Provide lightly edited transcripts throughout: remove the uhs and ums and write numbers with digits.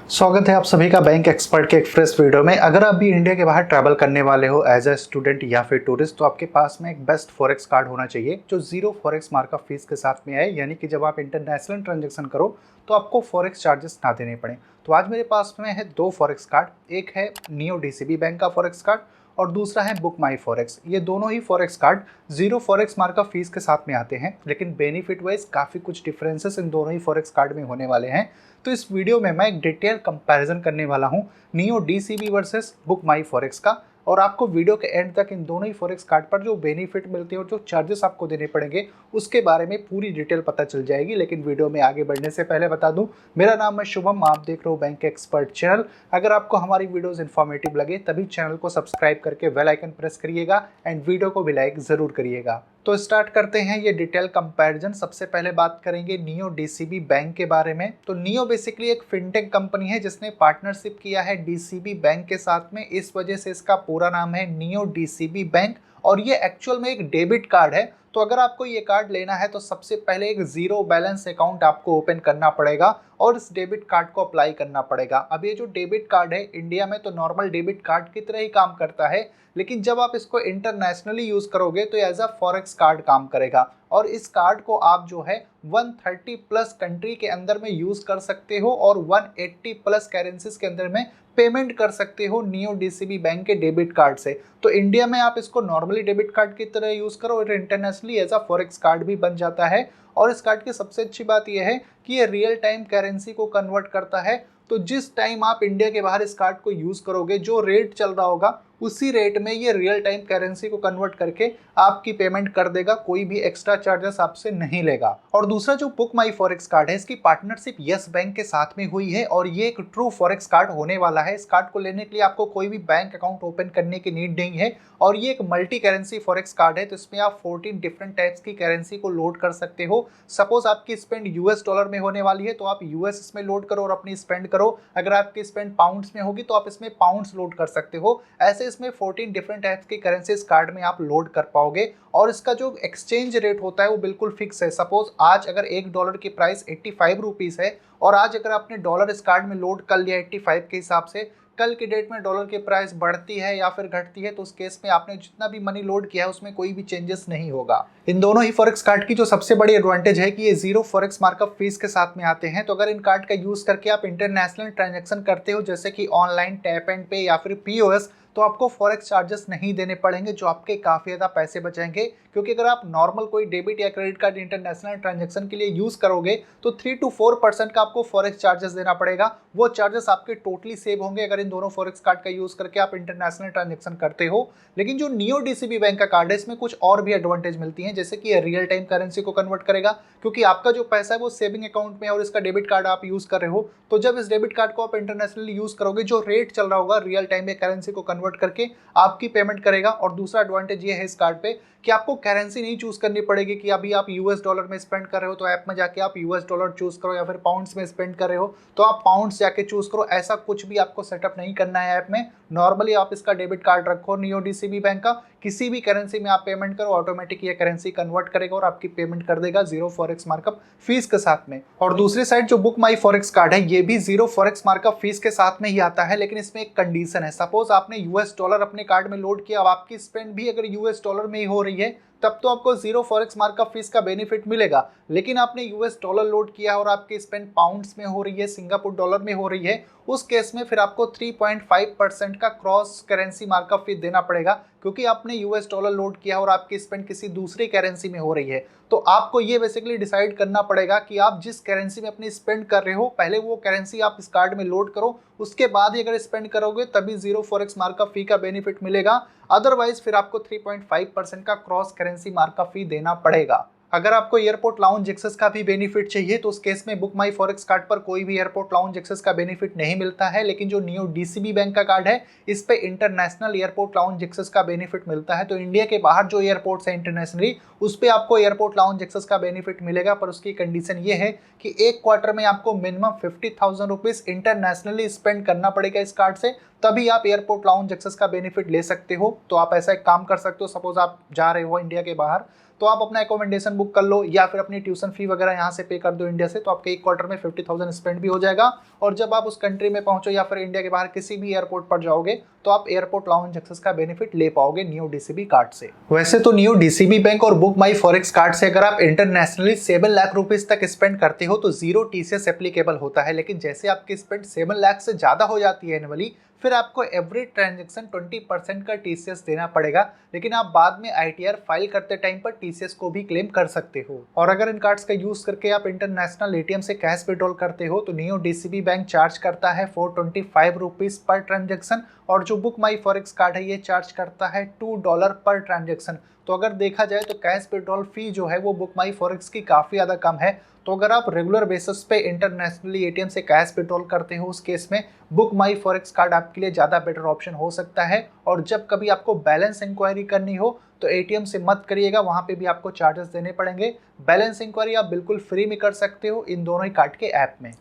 स्वागत है आप सभी का बैंक एक्सपर्ट के एक फ्रेश वीडियो में। अगर आप भी इंडिया के बाहर ट्रैवल करने वाले हो एज अ स्टूडेंट या फिर टूरिस्ट, तो आपके पास में एक बेस्ट फॉरेक्स कार्ड होना चाहिए जो जीरो फॉरेक्स मार्कअप फीस के साथ में आए, यानी कि जब आप इंटरनेशनल ट्रांजैक्शन करो तो आपको फॉरेक्स चार्जेस ना देने पड़े। तो आज मेरे पास में है दो फॉरेक्स कार्ड, एक है नियो डीसीबी बैंक का फॉरेक्स कार्ड और दूसरा है बुक माई फॉरेक्स। ये दोनों ही forex card zero forex markup fee के साथ में आते हैं, लेकिन बेनिफिट वाइज काफ़ी कुछ डिफरेंसेस इन दोनों ही फॉरेक्स कार्ड में होने वाले हैं। तो इस वीडियो में मैं एक डिटेल कंपैरिजन करने वाला हूं neo DCB versus book my forex का, और आपको वीडियो के एंड तक इन दोनों ही फॉरेक्स कार्ड पर जो बेनिफिट मिलते हैं और जो चार्जेस आपको देने पड़ेंगे उसके बारे में पूरी डिटेल पता चल जाएगी। लेकिन वीडियो में आगे बढ़ने से पहले बता दूं, मेरा नाम है शुभम, आप देख रहे हो बैंक एक्सपर्ट चैनल। अगर आपको हमारी वीडियोस इन्फॉर्मेटिव लगे तभी चैनल को सब्सक्राइब करके बेल आइकन प्रेस करिएगा एंड वीडियो को भी लाइक जरूर करिएगा। तो स्टार्ट करते हैं ये डिटेल कंपैरिजन। सबसे पहले बात करेंगे नियो डीसीबी बैंक के बारे में। तो नियो बेसिकली एक फिनटेक कंपनी है जिसने पार्टनरशिप किया है डीसीबी बैंक के साथ में, इस वजह से इसका पूरा नाम है नियो डीसीबी बैंक। और ये एक्चुअल में एक डेबिट कार्ड है। तो अगर आपको ये कार्ड लेना है तो सबसे पहले एक जीरो बैलेंस अकाउंट आपको ओपन करना पड़ेगा और इस डेबिट कार्ड को अप्लाई करना पड़ेगा। अब ये जो डेबिट कार्ड है इंडिया में तो नॉर्मल डेबिट कार्ड की तरह ही काम करता है, लेकिन जब आप इसको इंटरनेशनली यूज करोगे तो एज अ फॉरेक्स कार्ड काम करेगा। और इस कार्ड को आप जो है 130 प्लस कंट्री के अंदर में यूज कर सकते हो और 180 प्लस करेंसीज के अंदर में पेमेंट कर सकते हो नियो डीसीबी बैंक के डेबिट कार्ड से। तो इंडिया में आप इसको नॉर्मली डेबिट कार्ड की तरह यूज करो और internationally as a forex card भी बन जाता है। और इस कार्ड की सबसे अच्छी बात यह है कि ये रियल टाइम करेंसी को कन्वर्ट करता है। तो जिस टाइम आप इंडिया के बाहर इस कार्ड को यूज करोगे, जो रेट चल रहा होगा उसी रेट में ये रियल टाइम करेंसी को कन्वर्ट करके आपकी पेमेंट कर देगा, कोई भी एक्स्ट्रा चार्जेस आपसे नहीं लेगा। और दूसरा जो बुक माई फॉरेक्स कार्ड है, इसकी पार्टनरशिप यस बैंक के साथ में हुई है और ये एक ट्रू फॉरेक्स कार्ड होने वाला है। इस कार्ड को लेने के लिए आपको कोई भी बैंक अकाउंट ओपन करने की नीड नहीं है और ये एक मल्टी करेंसी फॉरेक्स कार्ड है। तो इसमें आप 14 डिफरेंट टाइप्स की करेंसी को लोड कर सकते हो। सपोज आपकी स्पेंड यूएस डॉलर में होने वाली है तो आप यूएस इसमें लोड करो और अपनी स्पेंड करो। अगर आपकी स्पेंड पाउंड्स में होगी तो आप इसमें पाउंड्स लोड कर सकते हो। ऐसे इसमें 14 डिफरेंट टाइप्स की करेंसी इस कार्ड में आप लोड कर पाओगे। और इसका जो एक्सचेंज रेट होता है वो बिल्कुल फिक्स है। सपोज आज अगर $1 की प्राइस 85 रुपीज है और आज अगर आपने डॉलर इस कार्ड में लोड कर लिया 85 के हिसाब से, कल की डेट में डॉलर की प्राइस बढ़ती है या फिर घटती है तो उस केस में आपने जितना भी मनी लोड किया है उसमें कोई भी चेंजेस नहीं होगा। इन दोनों ही फॉरेक्स कार्ड की जो सबसे बड़ी एडवांटेज है कि ये जीरो फॉरेक्स मार्कअप फीस के साथ में आते हैं। तो अगर इन कार्ड का यूज करके आप इंटरनेशनल ट्रांजैक्शन करते हो जैसे कि ऑनलाइन टैप एंड पे या फिर पीओएस, तो आपको फॉरेक्स चार्जेस नहीं देने पड़ेंगे, जो आपके काफी ज्यादा पैसे बचाएंगे। क्योंकि अगर आप नॉर्मल कोई डेबिट या क्रेडिट कार्ड इंटरनेशनल ट्रांजैक्शन के लिए यूज करोगे तो 3 to 4% का आपको फॉरेक्स चार्जेस देना पड़ेगा। वो चार्जेस आपके टोटली सेव होंगे अगर इन दोनों फॉरेक्स कार्ड का यूज करके आप इंटरनेशनल ट्रांजैक्शन करते हो। लेकिन जो नियो डीसीबी बैंक का कार्ड है इसमें कुछ और भी एडवांटेज मिलती है, जैसे कि ये रियल टाइम करेंसी को कन्वर्ट करेगा, क्योंकि आपका जो पैसा है वो सेविंग अकाउंट में और इसका डेबिट कार्ड आप यूज कर रहे हो। तो जब इस डेबिट कार्ड को आप इंटरनेशनली यूज करोगे, जो रेट चल रहा होगा रियल टाइम में करेंसी को कन्वर्ट करके आपकी पेमेंट करेगा। और दूसरा एडवांटेज ये है इस कार्ड पे कि आपको करेंसी नहीं चूज करनी पड़ेगी कि अभी आप यूएस डॉलर में स्पेंड कर रहे हो तो ऐप में जाके आप यूएस डॉलर चूज करो, या फिर पाउंड्स में स्पेंड कर रहे हो तो आप पाउंड्स जाके चूज करो। ऐसा कुछ भी आपको सेटअप नहीं करना है ऐप में। नॉर्मली आप इसका डेबिट कार्ड रखो नियो डीसीबी बैंक का, किसी भी करेंसी में आप पेमेंट करो, ऑटोमेटिक ये करेंसी कन्वर्ट करेगा और आपकी पेमेंट कर देगा जीरो फॉरेक्स मार्कअप फीस के साथ में। और दूसरी साइड जो बुक माई फॉरेक्स कार्ड है ये भी जीरो फॉरेक्स मार्कअप फीस के साथ में ही आता है, लेकिन इसमें एक कंडीशन है। सपोज आपने यूएस डॉलर अपने कार्ड में लोड किया, अब आपकी स्पेंड भी अगर यूएस डॉलर में ही हो रही है तब तो आपको जीरो फॉरेक्स मार्कअप फीस का बेनिफिट मिलेगा। लेकिन आपने यूएस डॉलर लोड किया और आपकी स्पेंड पाउंड्स में हो रही है, सिंगापुर डॉलर में हो रही है, उस केस में फिर आपको 3.5% का क्रॉस करेंसी मार्कअप फी देना पड़ेगा, क्योंकि आपने यूएस डॉलर लोड किया और आपकी स्पेंड किसी दूसरी करेंसी में हो रही है। तो आपको ये बेसिकली डिसाइड करना पड़ेगा कि आप जिस करेंसी में अपनी स्पेंड कर रहे हो पहले वो करेंसी आप इस कार्ड में लोड करो, उसके बाद ही अगर स्पेंड करोगे तभी जीरो फॉरेक्स मार्कअप फी का बेनिफिट मिलेगा। अदरवाइज फिर आपको 3.5% का क्रॉस करेंसी मार्कअप फी देना पड़ेगा। अगर आपको एयरपोर्ट लाउंज एक्सेस का भी बेनिफिट चाहिए तो उस केस में बुक माई फॉरेक्स कार्ड पर कोई भी एयरपोर्ट लाउंज एक्सेस का बेनिफिट नहीं मिलता है, लेकिन जो नियो डीसीबी बैंक का कार्ड है इस पे इंटरनेशनल एयरपोर्ट लाउंज एक्सेस का बेनिफिट मिलता है। तो इंडिया के बाहर जो एयरपोर्ट्स है इंटरनेशनली, उस पे आपको एयरपोर्ट लाउंज एक्सेस का बेनिफिट मिलेगा, पर उसकी कंडीशन ये है कि एक क्वार्टर में आपको मिनिमम 50,000 रुपीज इंटरनेशनली स्पेंड करना पड़ेगा इस कार्ड से, तभी आप एयरपोर्ट लाउंज एक्सेस का बेनिफिट ले सकते हो। तो आप ऐसा एक काम कर सकते हो, सपोज आप जा रहे हो इंडिया के बाहर, तो आप अपना एकोमोडेशन बुक कर लो या फिर अपनी ट्यूशन फी वगैरह यहाँ से पे कर दो इंडिया से, तो आपके एक क्वार्टर में 50,000 स्पेंड भी हो जाएगा। और जब आप उस कंट्री में पहुंचो या फिर इंडिया के बाहर किसी भी एयरपोर्ट पर जाओगे तो आप एयरपोर्ट लाउंज एक्सेस का बेनिफिट ले पाओगे नियो डीसीबी कार्ड से। वैसे तो नियो डीसीबी बैंक और बुक माई फॉरेक्स कार्ड से अगर आप इंटरनेशनली 7 लाख रुपीज तक स्पेंड करते हो तो जीरो टीसीएस एप्लीकेबल होता है, लेकिन जैसे आपकी स्पेंड 7 लाख से ज्यादा हो जाती है एनुअली, फिर आपको एवरी ट्रांजेक्शन 20% का टीसीएस देना पड़ेगा। लेकिन आप बाद में आईटीआर फाइल करते टाइम पर टीसीएस को भी क्लेम कर सकते हो। और अगर इन कार्ड्स का यूज करके आप इंटरनेशनल एटीएम से कैश विड्रॉल करते हो तो नियो डीसीबी बैंक चार्ज करता है 425 रुपीज पर ट्रांजेक्शन, और जो बुक माई फॉरेक्स कार्ड है ये चार्ज करता है $2 पर ट्रांजेक्शन। तो अगर देखा जाए तो कैश विड्रॉल फी जो है वो बुक माई फॉरेक्स की काफ़ी ज़्यादा कम है। तो अगर आप रेगुलर बेसिस पे इंटरनेशनली एटीएम से कैश विड्रॉल करते हो उस केस में बुक माई फॉरेक्स कार्ड आपके लिए ज़्यादा बेटर ऑप्शन हो सकता है। और जब कभी आपको बैलेंस इंक्वायरी करनी हो तो एटीएम से मत करिएगा, वहाँ पे भी आपको चार्जेस देने पड़ेंगे। बैलेंस इंक्वायरी आप बिल्कुल फ्री में कर सकते हो इन दोनों ही कार्ड के ऐप में।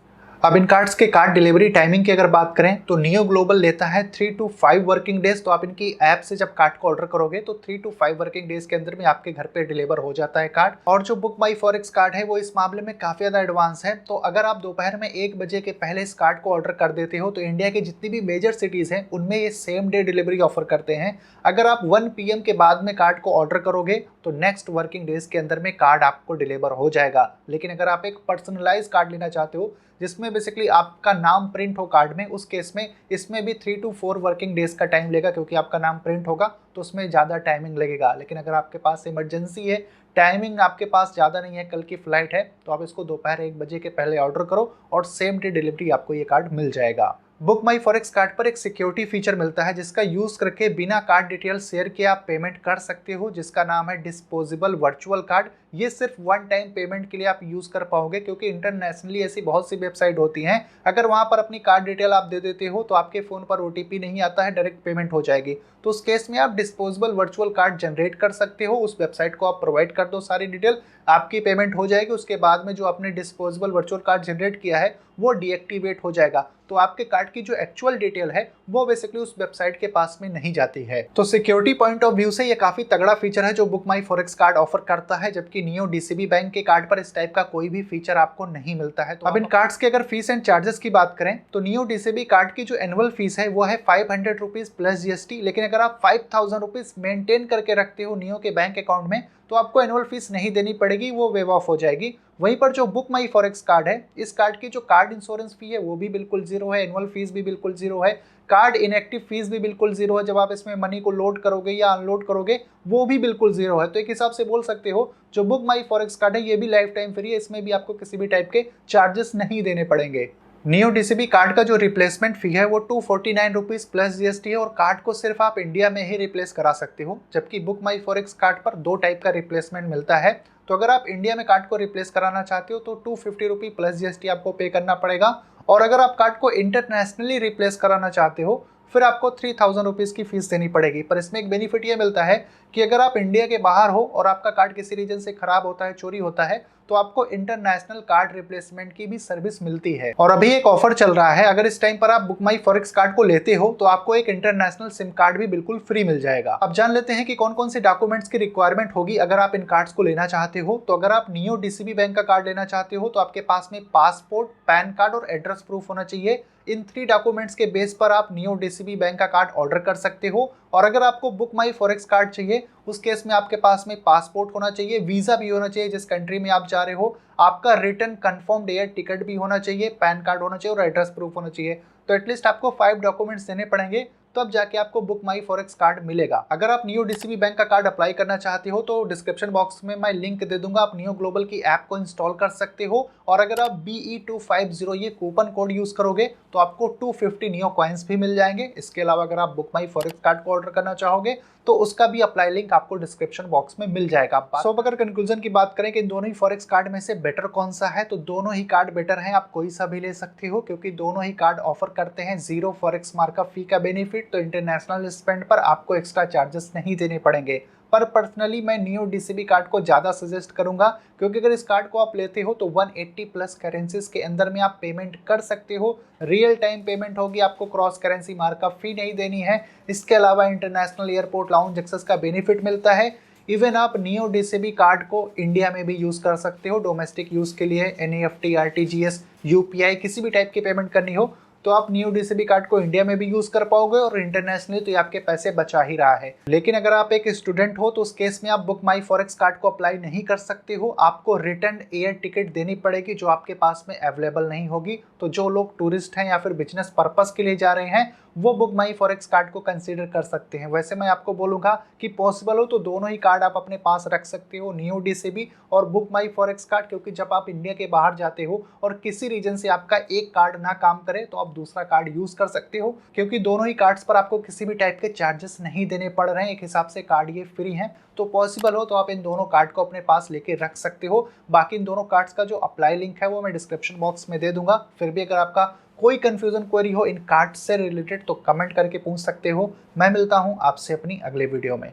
अब इन कार्ड्स के कार्ड डिलीवरी टाइमिंग की अगर बात करें तो नियो ग्लोबल लेता है 3 to 5 वर्किंग डेज। तो आप इनकी ऐप से जब कार्ड को ऑर्डर करोगे तो 3 to 5 वर्किंग डेज के अंदर में आपके घर पे डिलीवर हो जाता है कार्ड। और जो बुक माई फॉरेक्स कार्ड है वो इस मामले में काफी ज्यादा एडवांस है। तो अगर आप दोपहर में 1 बजे के पहले इस कार्ड को ऑर्डर कर देते हो तो इंडिया की जितनी भी मेजर सिटीज हैं उनमें ये सेम डे डिलीवरी ऑफर करते हैं। अगर आप 1 PM के बाद में कार्ड को ऑर्डर करोगे तो नेक्स्ट वर्किंग डेज के अंदर में कार्ड आपको डिलीवर हो जाएगा। लेकिन अगर आप एक पर्सनलाइज कार्ड लेना चाहते हो जिसमें बेसिकली आपका नाम प्रिंट हो कार्ड में, उस केस में इसमें भी 3 to 4 वर्किंग डेज का टाइम लेगा, क्योंकि आपका नाम प्रिंट होगा तो उसमें ज़्यादा टाइमिंग लगेगा। लेकिन अगर आपके पास इमरजेंसी है, टाइमिंग आपके पास ज़्यादा नहीं है, कल की फ्लाइट है, तो आप इसको दोपहर 1 बजे के पहले ऑर्डर करो और सेम डे डिलीवरी आपको ये कार्ड मिल जाएगा। बुक माई फॉरेक्स कार्ड पर एक सिक्योरिटी फीचर मिलता है जिसका यूज करके बिना कार्ड डिटेल शेयर किए आप पेमेंट कर सकते हो, जिसका नाम है डिस्पोजेबल वर्चुअल कार्ड। ये सिर्फ 1 टाइम पेमेंट के लिए आप यूज कर पाओगे, क्योंकि इंटरनेशनली ऐसी बहुत सी वेबसाइट होती हैं, अगर वहां पर अपनी कार्ड डिटेल आप दे देते हो तो आपके फोन पर ओटीपी नहीं आता है, डायरेक्ट पेमेंट हो जाएगी। तो उस केस में आप डिस्पोजेबल वर्चुअल कार्ड जनरेट कर सकते हो, उस वेबसाइट को आप प्रोवाइड कर दो सारी डिटेल, आपकी पेमेंट हो जाएगी। उसके बाद में जो आपने डिस्पोजेबल वर्चुअल कार्ड जनरेट किया है वो डीएक्टिवेट हो जाएगा, तो आपके कार्ड की जो एक्चुअल डिटेल है वो बेसिकली उस वेबसाइट के पास में नहीं जाती है। तो सिक्योरिटी पॉइंट ऑफ व्यू से ये काफी तगड़ा फीचर है जो book my forex card offer करता है, जबकि नियो डीसीबी बैंक के कार्ड पर इस टाइप का कोई भी फीचर आपको नहीं मिलता है। तो अब इन कार्ड्स के अगर फीस एंड चार्जेस की बात करें तो नियो डीसीबी कार्ड की जो एनुअल फीस है वो है 500 रुपीज प्लस जीएसटी। लेकिन अगर आप 5000 रुपीज मेंटेन करके रखते हो नियो के बैंक अकाउंट में तो आपको एनुअल फीस नहीं देनी पड़ेगी, वो वेव ऑफ हो जाएगी। वहीं पर जो बुक माई फॉरेक्स कार्ड है, इस कार्ड की जो कार्ड इंश्योरेंस फी है वो भी बिल्कुल जीरो है, एनुअल फीस भी बिल्कुल जीरो है, कार्ड इनएक्टिव फीस भी बिल्कुल जीरो है। जब आप इसमें मनी को लोड करोगे या अनलोड करोगे वो भी बिल्कुल जीरो है। तो एक हिसाब से बोल सकते हो जो बुक माई फॉरेक्स कार्ड है ये भी लाइफ टाइम फ्री है, इसमें भी आपको किसी भी टाइप के चार्जेस नहीं देने पड़ेंगे। नियो डीसीबी कार्ड का जो रिप्लेसमेंट फी है वो 249 रुपीज प्लस जीएसटी है, और कार्ड को सिर्फ आप इंडिया में ही रिप्लेस करा सकते हो, जबकि बुक माई फॉरेक्स कार्ड पर 2 टाइप का रिप्लेसमेंट मिलता है। तो अगर आप इंडिया में कार्ड को रिप्लेस कराना चाहते हो तो 250 रुपी प्लस जीएसटी आपको पे करना पड़ेगा, और अगर आप कार्ड को इंटरनेशनली रिप्लेस कराना चाहते हो फिर आपको 3000 रुपीज़ की फीस देनी पड़ेगी। पर इसमें एक बेनिफिट ये मिलता है कि अगर आप इंडिया के बाहर हो और आपका कार्ड किसी रीजन से खराब होता है, चोरी होता है, तो आपको इंटरनेशनल कार्ड रिप्लेसमेंट की भी सर्विस मिलती है। और अभी एक ऑफर चल रहा है, अगर इस टाइम पर आप बुक माई फॉरेक्स कार्ड को लेते हो तो आपको एक इंटरनेशनल सिम कार्ड भी बिल्कुल फ्री मिल जाएगा। अब जान लेते हैं कि कौन कौन से डॉक्यूमेंट्स की रिक्वायरमेंट होगी अगर आप इन कार्ड्स को लेना चाहते हो। तो अगर आप नियो डीसीबी बैंक का कार्ड लेना चाहते हो तो आपके पास में पासपोर्ट, पैन कार्ड और एड्रेस प्रूफ होना चाहिए। इन 3 डॉक्यूमेंट्स के बेस पर आप नियो डीसीबी बैंक का कार्ड ऑर्डर कर सकते हो। और अगर आपको बुक माई फॉरेक्स कार्ड चाहिए उस केस में आपके पास में पासपोर्ट होना चाहिए, वीजा भी होना चाहिए जिस कंट्री में आप जा रहे हो, आपका रिटर्न कंफर्म्ड एयर टिकट भी होना चाहिए, पैन कार्ड होना चाहिए और एड्रेस प्रूफ होना चाहिए। तो एटलीस्ट आपको 5 डॉक्यूमेंट्स देने पड़ेंगे, तब जाके आपको बुक माई फॉरेक्स कार्ड मिलेगा। अगर आप नियो डीसीबी बैंक का कार्ड अप्लाई करना चाहते हो तो डिस्क्रिप्शन बॉक्स में मैं लिंक दे दूंगा, आप नियो ग्लोबल की ऐप को इंस्टॉल कर सकते हो। और अगर आप BE250 ये कूपन कोड यूज करोगे तो आपको 250 नियो कॉइन्स भी मिल जाएंगे। इसके अलावा अगर आप बुक माई फॉरेक्स कार्ड को ऑर्डर करना चाहोगे तो उसका भी अप्लाई लिंक आपको डिस्क्रिप्शन बॉक्स में मिल जाएगा। सो अगर कंक्लूजन की बात करें कि इन दोनों ही फॉरेक्स कार्ड में से बेटर कौन सा है, तो दोनों ही कार्ड बेटर हैं, आप कोई सा भी ले सकते हो, क्योंकि दोनों ही कार्ड ऑफर करते हैं 0 फॉरेक्स मार्कअप फी का बेनिफिट। तो इंटरनेशनल स्पेंड पर आपको एक्स्ट्रा चार्जेस नहीं देने पड़ेंगे। पर पर्सनली मैं नियो डीसीबी कार्ड को ज़्यादा सजेस्ट करूंगा, क्योंकि अगर इस कार्ड को आप लेते हो तो 180 प्लस करेंसीज के अंदर में आप पेमेंट कर सकते हो। रियल टाइम पेमेंट होगी, आपको क्रॉस करेंसी मार्कअप फी नहीं देनी है। इसके अलावा इंटरनेशनल एयरपोर्ट लाउंज एक्सेस का बेनिफिट मिलता है। इवन आप नियो डीसीबी कार्ड को इंडिया में भी यूज़ कर सकते हो डोमेस्टिक यूज़ के लिए। एनईएफटी, आरटीजीएस, यूपीआई किसी भी टाइप की पेमेंट करनी हो तो आप नियो डीसीबी कार्ड को इंडिया में भी यूज कर पाओगे, और इंटरनेशनली तो ये आपके पैसे बचा ही रहा है। लेकिन अगर आप एक स्टूडेंट हो तो उस केस में आप बुक माई फॉरेक्स कार्ड को अप्लाई नहीं कर सकते हो। आपको रिटर्न एयर टिकट देनी पड़ेगी जो आपके पास में अवेलेबल नहीं होगी। तो जो लोग टूरिस्ट हैं या फिर बिजनेस पर्पस के लिए जा रहे हैं वो बुक माई फॉरेक्स कार्ड को कंसीडर कर सकते हैं। वैसे मैं आपको बोलूंगा कि पॉसिबल हो तो दोनों ही कार्ड आप अपने पास रख सकते हो, नियो डीसीबी और बुक माई फॉरेक्स कार्ड, क्योंकि जब आप इंडिया के बाहर जाते हो और किसी रीजन से आपका एक कार्ड ना काम करे तो आप दूसरा कार्ड यूज कर सकते हो, क्योंकि दोनों ही कार्ड्स पर आपको किसी भी टाइप के चार्जेस नहीं देने पड़ रहे हैं। एक हिसाब से कार्ड ये फ्री हैं। तो पॉसिबल हो तो आप इन दोनों कार्ड को अपने पास लेके रख सकते हो। बाकी इन दोनों कार्ड्स का जो अप्लाई लिंक है वो मैं डिस्क्रिप्शन बॉक्स में दे दूंगा। फिर भी अगर आपका कोई कंफ्यूजन क्वेरी हो इन कार्ड्स से रिलेटेड तो कमेंट करके पूछ सकते हो। मैं मिलता हूं आपसे अपनी अगले वीडियो में।